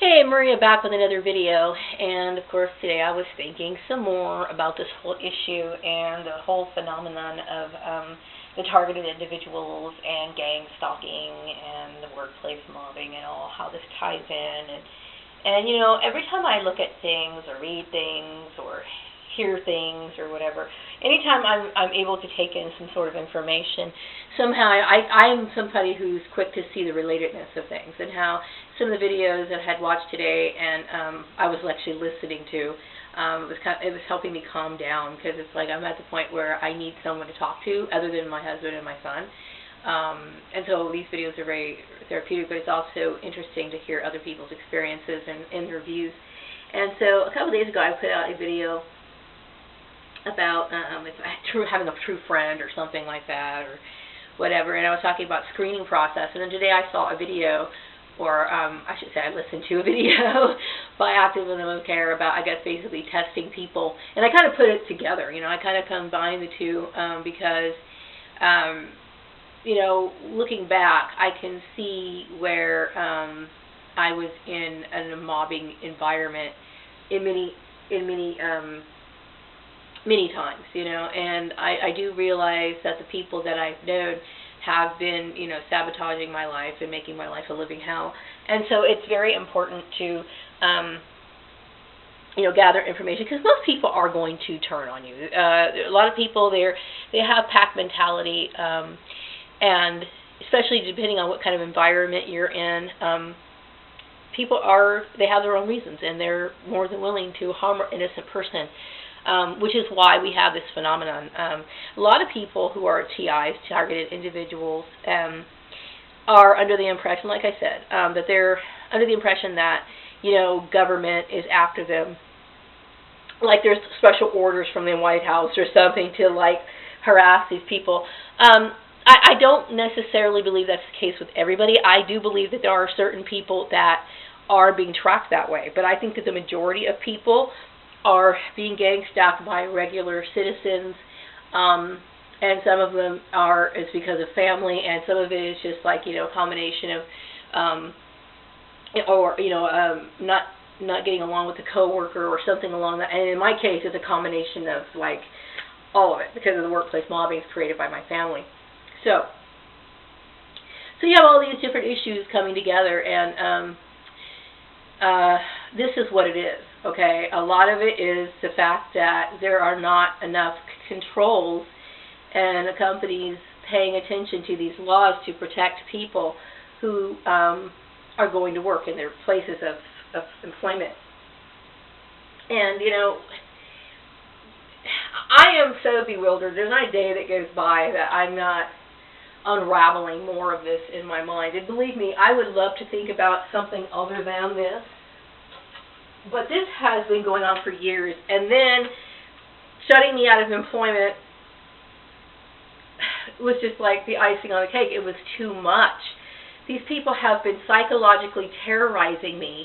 Hey, Maria back with another video, and of course today I was thinking some more about this whole issue and the whole phenomenon of the targeted individuals and gang stalking and the workplace mobbing and all, how this ties in. And you know, every time I look at things or read things or hear things or whatever, anytime I'm able to take in some sort of information, somehow I'm somebody who's quick to see the relatedness of things, and how some of the videos that I had watched today and I was actually listening to, it was helping me calm down, because it's like I'm at the point where I need someone to talk to other than my husband and my son. And so these videos are very therapeutic, but it's also interesting to hear other people's experiences and their views. And so a couple of days ago I put out a video about having a true friend or something like that or whatever, and I was talking about screening process. And then today I saw a video, or I should say I listened to a video by Activism of Care about, I guess, basically testing people. And I kind of put it together, you know, I kind of combined the two because, you know, looking back, I can see where I was in a mobbing environment in many times, you know, and I do realize that the people that I've known have been, you know, sabotaging my life and making my life a living hell. And so it's very important to, you know, gather information, because most people are going to turn on you. A lot of people, they have pack mentality, and especially depending on what kind of environment you're in, they have their own reasons, and they're more than willing to harm an innocent person. Which is why we have this phenomenon. A lot of people who are TIs, targeted individuals, are under the impression, like I said, that they're under the impression that, you know, government is after them. Like there's special orders from the White House or something to, like, harass these people. I don't necessarily believe that's the case with everybody. I do believe that there are certain people that are being tracked that way. But I think that the majority of people are being gang stalked by regular citizens, and some of them is because of family, and some of it is just, like, you know, a combination of, or, you know, not getting along with a coworker or something along that. And in my case, it's a combination of, like, all of it, because of the workplace mobbing created by my family. So you have all these different issues coming together, and this is what it is. Okay, a lot of it is the fact that there are not enough controls and companies paying attention to these laws to protect people who are going to work in their places of employment. And, you know, I am so bewildered. There's not a day that goes by that I'm not unraveling more of this in my mind. And believe me, I would love to think about something other than this. But this has been going on for years, and then shutting me out of employment was just like the icing on the cake. It was too much. These people have been psychologically terrorizing me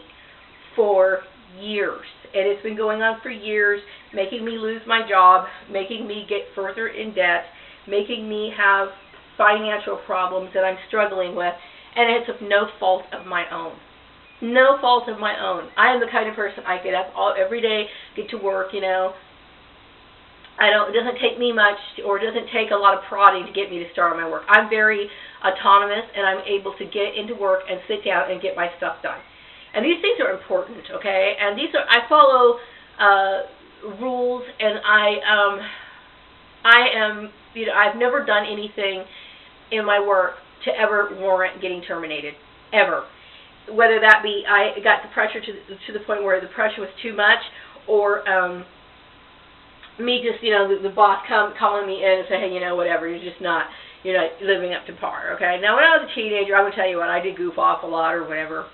for years, and it's been going on for years, making me lose my job, making me get further in debt, making me have financial problems that I'm struggling with, and it's of no fault of my own. No fault of my own. I am the kind of person, I get up every day, get to work, you know. It doesn't take me much, or it doesn't take a lot of prodding to get me to start on my work. I'm very autonomous, and I'm able to get into work and sit down and get my stuff done. And these things are important, okay? And I follow rules, and I am, you know, I've never done anything in my work to ever warrant getting terminated, ever. Whether that be I got the pressure to the point where the pressure was too much, or me just, you know, the boss calling me in and say, hey, you know, whatever, you're not living up to par, okay? Now, when I was a teenager, I would tell you what, I did goof off a lot or whatever.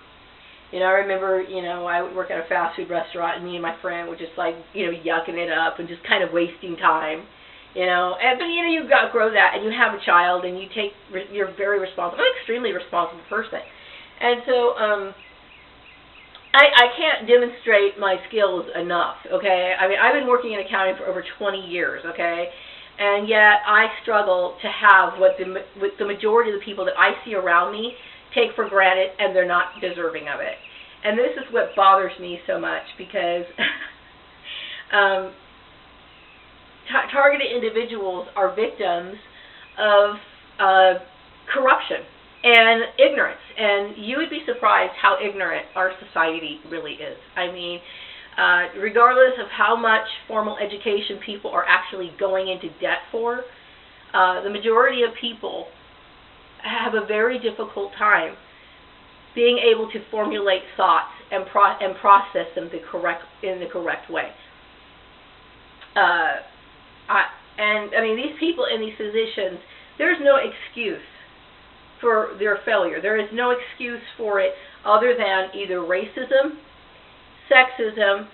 You know, I remember, you know, I would work at a fast food restaurant, and me and my friend were just, like, you know, yucking it up and just kind of wasting time. You know, but you know, you've got to grow that, and you have a child, and you're very responsible. I'm an extremely responsible person. And so I can't demonstrate my skills enough, okay? I mean, I've been working in accounting for over 20 years, okay? And yet I struggle to have what the majority of the people that I see around me take for granted, and they're not deserving of it. and this is what bothers me so much, because targeted individuals are victims of corruption and ignorance, and you would be surprised how ignorant our society really is. I mean, regardless of how much formal education people are actually going into debt for, the majority of people have a very difficult time being able to formulate thoughts and process them in the correct way. And I mean, these people in these positions, there's no excuse for their failure. There is no excuse for it other than either racism, sexism,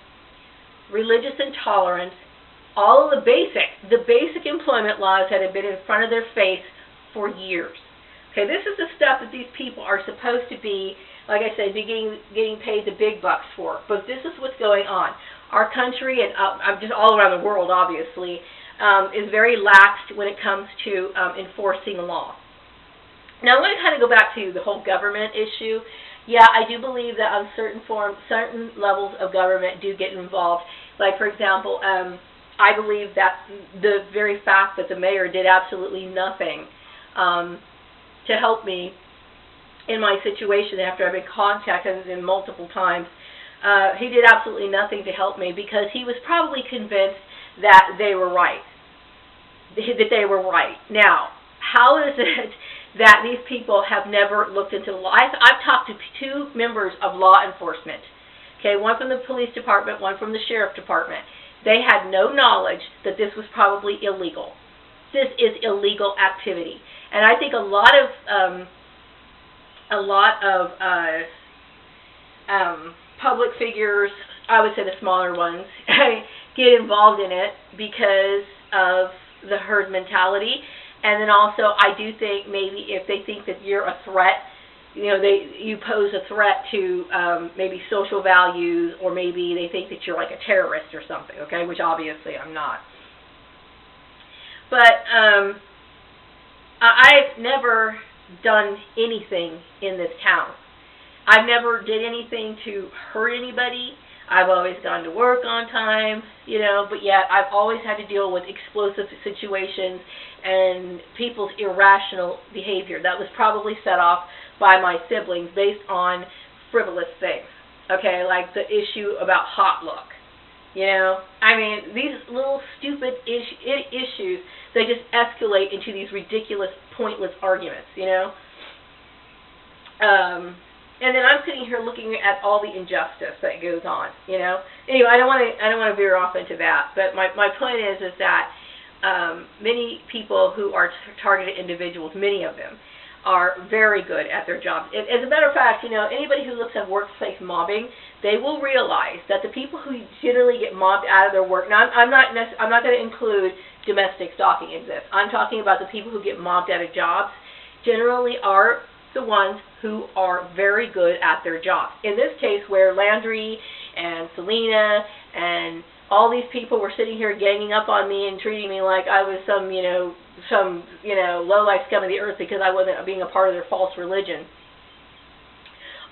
religious intolerance, all of the basic employment laws that have been in front of their face for years. Okay, this is the stuff that these people are supposed to be, like I said, getting paid the big bucks for. But this is what's going on. Our country, and just all around the world, obviously, is very lax when it comes to enforcing law. Now, I want to kind of go back to the whole government issue. Yeah, I do believe that on certain levels of government do get involved. Like, for example, I believe that the very fact that the mayor did absolutely nothing to help me in my situation after I've been contacted him multiple times, he did absolutely nothing to help me because he was probably convinced that they were right. Now, how is it that these people have never looked into law? I've talked to two members of law enforcement, okay, one from the police department, one from the sheriff department. They had no knowledge that this was probably illegal. This is illegal activity, and I think a lot of public figures, I would say the smaller ones, get involved in it because of the herd mentality. And then also, I do think maybe if they think that you're a threat, you pose a threat to maybe social values, or maybe they think that you're like a terrorist or something, okay, which obviously I'm not. But I've never done anything in this town. I've never did anything to hurt anybody. I've always gone to work on time, but yet I've always had to deal with explosive situations and people's irrational behavior. That was probably set off by my siblings based on frivolous things, okay, like the issue about hot look. I mean, these little stupid issues, they just escalate into these ridiculous, pointless arguments, and then I'm sitting here looking at all the injustice that goes on, Anyway, I don't want to veer off into that, but my point is that many people who are targeted individuals, many of them, are very good at their jobs. As a matter of fact, anybody who looks at workplace mobbing, they will realize that the people who generally get mobbed out of their work. Now, I'm not going to include domestic stalking in this. I'm talking about the people who get mobbed out of jobs. Generally, are the ones who are very good at their jobs. In this case, where Landry and Selena and all these people were sitting here ganging up on me and treating me like I was some low-life scum of the earth because I wasn't being a part of their false religion.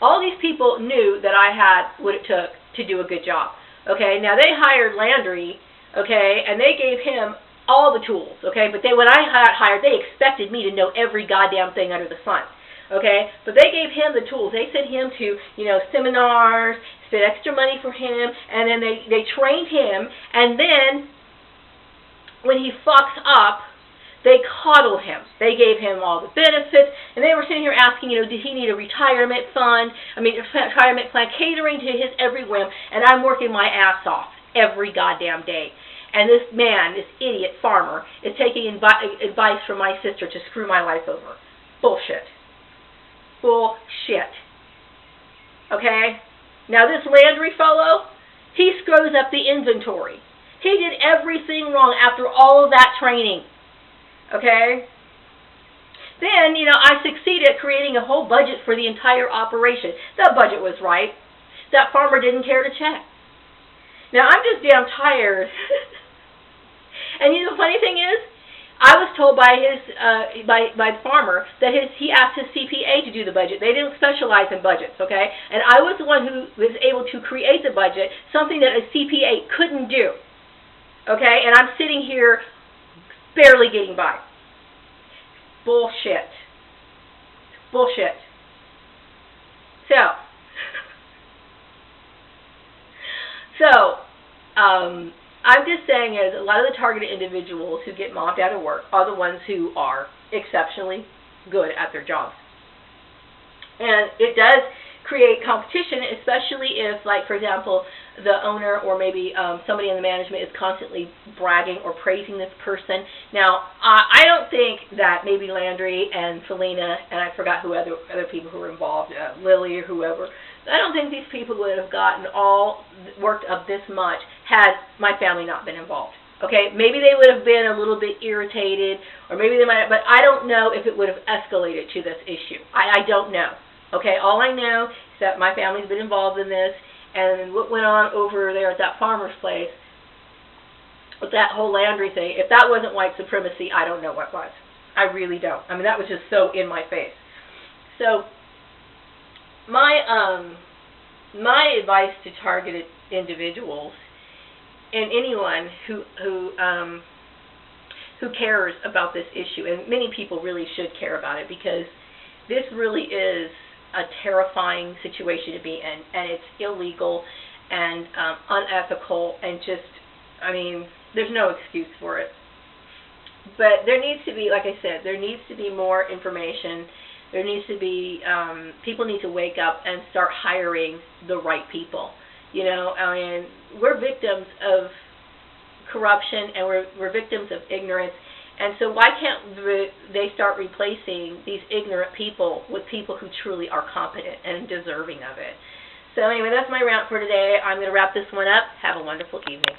All these people knew that I had what it took to do a good job. Okay, now they hired Landry, okay, and they gave him all the tools, okay, but when I got hired, they expected me to know every goddamn thing under the sun. Okay, but they gave him the tools. They sent him to, seminars, spent extra money for him, and then they trained him, and then when he fucks up, they coddle him. They gave him all the benefits, and they were sitting here asking, did he need a retirement fund? Retirement plan, catering to his every whim, and I'm working my ass off every goddamn day. And this man, this idiot farmer, is taking advice from my sister to screw my life over. Bullshit. Bullshit. Okay? Now this Landry fellow, he screws up the inventory. He did everything wrong after all of that training. Okay? Then, I succeeded at creating a whole budget for the entire operation. That budget was right. That farmer didn't care to check. Now, I'm just damn tired. And the funny thing is, I was told by by the farmer that he asked his CPA to do the budget. They didn't specialize in budgets, okay? And I was the one who was able to create the budget, something that a CPA couldn't do, okay? And I'm sitting here barely getting by. Bullshit. Bullshit. So, I'm just saying is a lot of the targeted individuals who get mobbed out of work are the ones who are exceptionally good at their jobs. And it does create competition, especially if, like, for example, the owner or maybe somebody in the management is constantly bragging or praising this person. Now, I don't think that maybe Landry and Selena, and I forgot who other people who were involved, Lily or whoever, I don't think these people would have gotten all worked up this much had my family not been involved. Okay, maybe they would have been a little bit irritated, or maybe they might have, but I don't know if it would have escalated to this issue. I don't know. Okay, all I know is that my family's been involved in this, and what went on over there at that farmer's place with that whole Landry thing, if that wasn't white supremacy, I don't know what was. I really don't. I mean, that was just so in my face. So, my advice to targeted individuals and anyone who cares about this issue, and many people really should care about it, because this really is a terrifying situation to be in, and it's illegal and unethical, and just, I mean, there's no excuse for it. But there needs to be, like I said, there needs to be more information. There needs to be, people need to wake up and start hiring the right people. You know, I mean, we're victims of corruption, and we're victims of ignorance. And so why can't they start replacing these ignorant people with people who truly are competent and deserving of it? So anyway, that's my rant for today. I'm going to wrap this one up. Have a wonderful evening.